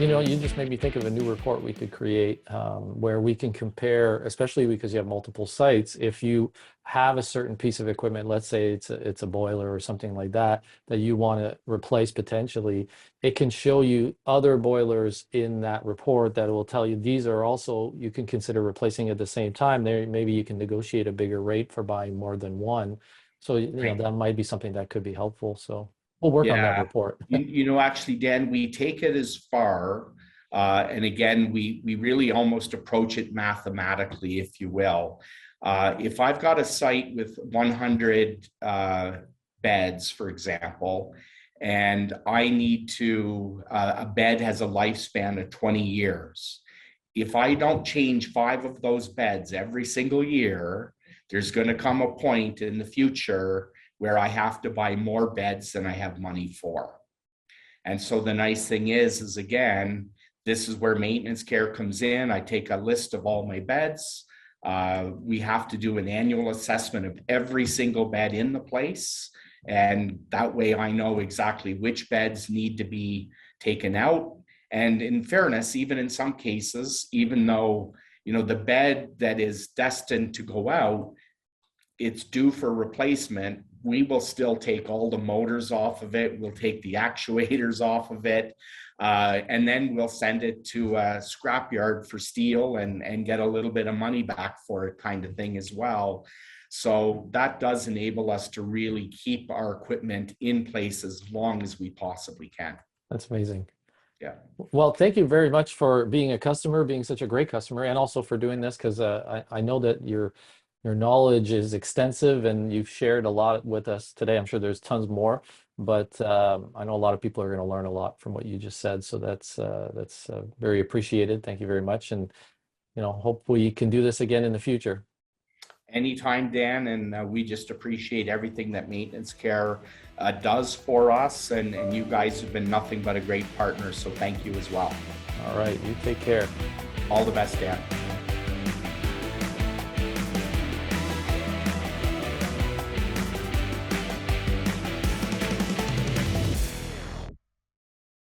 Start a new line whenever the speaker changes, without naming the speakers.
You just made me think of a new report we could create where we can compare, especially because you have multiple sites. If you have a certain piece of equipment, let's say it's a boiler or something like that, that you want to replace potentially, it can show you other boilers in that report that will tell you these are also, you can consider replacing at the same time. There, maybe you can negotiate a bigger rate for buying more than one. So,
Right.
that might be something that could be helpful. So we'll work on that
Yeah.
report.
Actually, Dan, we take it as far, and again, we really almost approach it mathematically, if you will. If I've got a site with 100 beds, for example, and I need to, a bed has a lifespan of 20 years. If I don't change 5 of those beds every single year, there's going to come a point in the future where I have to buy more beds than I have money for. And so the nice thing is again, this is where maintenance care comes in. I take a list of all my beds. We have to do an annual assessment of every single bed in the place. And that way I know exactly which beds need to be taken out. And in fairness, even in some cases, even though, the bed that is destined to go out, it's due for replacement, we will still take all the motors off of it. We'll take the actuators off of it. And then we'll send it to a scrapyard for steel and get a little bit of money back for it, kind of thing as well. So that does enable us to really keep our equipment in place as long as we possibly can.
That's amazing.
Yeah.
Well, thank you very much for being a customer, being such a great customer, and also for doing this, because I know that your knowledge is extensive and you've shared a lot with us today. I'm sure there's tons more, but I know a lot of people are going to learn a lot from what you just said. So that's very appreciated. Thank you very much, and hope we can do this again in the future.
Anytime, Dan, and we just appreciate everything that Maintenance Care does for us, and you guys have been nothing but a great partner, so thank you as well.
All right, you take care.
All the best, Dan.